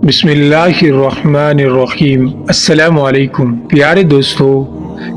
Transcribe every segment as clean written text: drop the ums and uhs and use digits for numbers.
بسم اللہ الرحمن الرحیم۔ السلام علیکم پیارے دوستو۔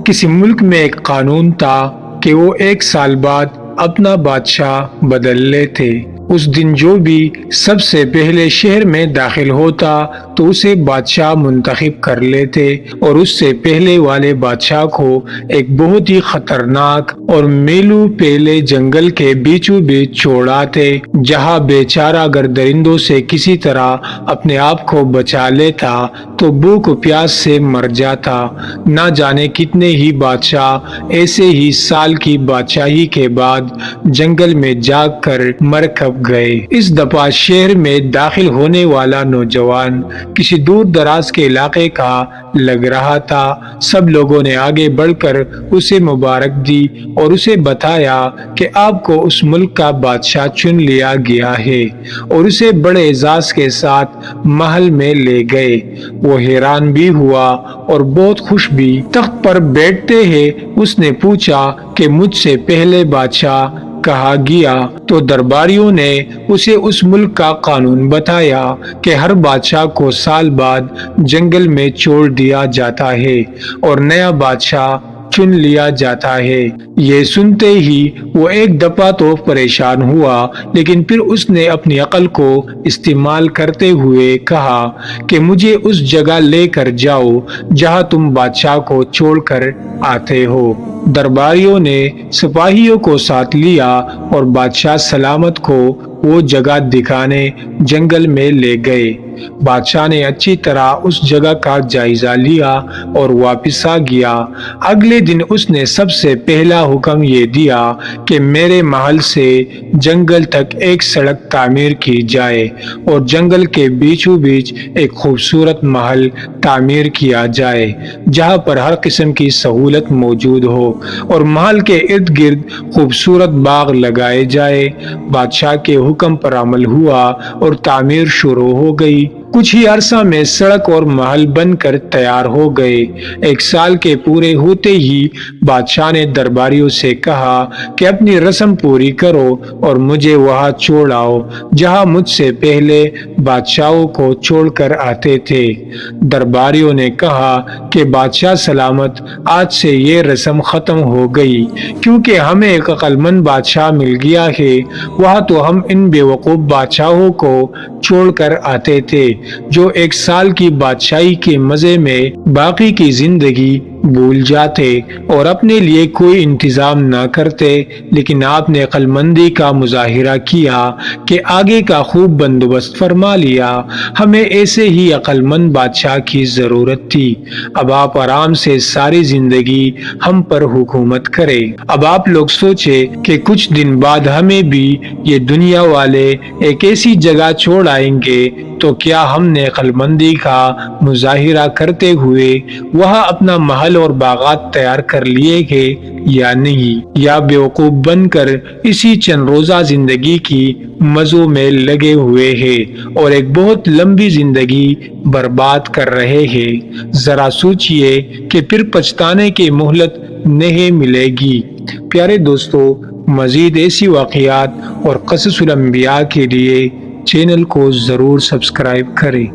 کسی ملک میں ایک قانون تھا کہ وہ 1 سال بعد اپنا بادشاہ بدل لیتے۔ اس دن جو بھی سب سے پہلے شہر میں داخل ہوتا تو اسے بادشاہ منتخب کر لیتے اور اس سے پہلے والے بادشاہ کو ایک بہت ہی خطرناک اور میلوں پھیلے جنگل کے بیچوں بیچ چھوڑاتے، جہاں بیچارہ اگر درندوں سے کسی طرح اپنے آپ کو بچا لیتا تو بھوک و پیاس سے مر جاتا۔ نہ جانے کتنے ہی بادشاہ ایسے ہی سال کی بادشاہی کے بعد جنگل میں جاگ کر مر کب گئے۔ اس دفعہ شہر میں داخل ہونے والا نوجوان کسی دور دراز کے علاقے کا لگ رہا تھا۔ سب لوگوں نے آگے بڑھ کر اسے مبارک دی اور اسے بتایا کہ آپ کو اس ملک کا بادشاہ چن لیا گیا ہے، اور اسے بڑے اعزاز کے ساتھ محل میں لے گئے۔ وہ حیران بھی ہوا اور بہت خوش بھی۔ تخت پر بیٹھتے ہی اس نے پوچھا کہ مجھ سے پہلے بادشاہ کہا گیا، تو درباریوں نے اسے اس ملک کا قانون بتایا کہ ہر بادشاہ کو سال بعد جنگل میں چھوڑ دیا جاتا ہے اور نیا بادشاہ چن لیا جاتا ہے۔ یہ سنتے ہی وہ ایک دفعہ تو پریشان ہوا، لیکن پھر اس نے اپنی عقل کو استعمال کرتے ہوئے کہا کہ مجھے اس جگہ لے کر جاؤ جہاں تم بادشاہ کو چھوڑ کر آتے ہو۔ درباریوں نے سپاہیوں کو ساتھ لیا اور بادشاہ سلامت کو وہ جگہ دکھانے جنگل میں لے گئے۔ بادشاہ نے اچھی طرح اس جگہ کا جائزہ لیا اور واپس آ گیا۔ اگلے دن اس نے سب سے پہلا حکم یہ دیا کہ میرے محل سے جنگل تک ایک سڑک تعمیر کی جائے اور جنگل کے بیچوں بیچ ایک خوبصورت محل تعمیر کیا جائے جہاں پر ہر قسم کی سہولت موجود ہو، اور محل کے ارد گرد خوبصورت باغ لگائے جائے۔ بادشاہ کے حکم پر عمل ہوا اور تعمیر شروع ہو گئی۔ کچھ ہی عرصہ میں سڑک اور محل بن کر تیار ہو گئے۔ 1 سال کے پورے ہوتے ہی بادشاہ نے درباریوں سے کہا کہ اپنی رسم پوری کرو اور مجھے وہاں چھوڑ آؤ جہاں مجھ سے پہلے بادشاہوں کو چھوڑ کر آتے تھے۔ درباریوں نے کہا کہ بادشاہ سلامت، آج سے یہ رسم ختم ہو گئی، کیونکہ ہمیں ایک عقل مند بادشاہ مل گیا ہے۔ وہاں تو ہم ان بے وقوف بادشاہوں کو چھوڑ کر آتے تھے جو 1 سال کی بادشاہی کے مزے میں باقی کی زندگی بھول جاتے اور اپنے لیے کوئی انتظام نہ کرتے، لیکن آپ نے عقل مندی کا مظاہرہ کیا کہ آگے کا خوب بندوبست فرما لیا۔ ہمیں ایسے ہی عقل مند بادشاہ کی ضرورت تھی۔ اب آپ آرام سے ساری زندگی ہم پر حکومت کریں۔ اب آپ لوگ سوچے کہ کچھ دن بعد ہمیں بھی یہ دنیا والے ایک ایسی جگہ چھوڑ آئیں گے، تو کیا ہم نے عقل مندی کا مظاہرہ کرتے ہوئے وہاں اپنا محل اور باغات تیار کر لیے گے یا نہیں، یا بیوقوف بن کر اسی چند روزہ زندگی کی مزوں میں لگے ہوئے ہیں اور ایک بہت لمبی زندگی برباد کر رہے ہیں؟ ذرا سوچئے کہ پھر پچھتانے کی مہلت نہیں ملے گی۔ پیارے دوستو، مزید ایسی واقعات اور قصص الانبیاء کے لیے چینل کو ضرور سبسکرائب کریں۔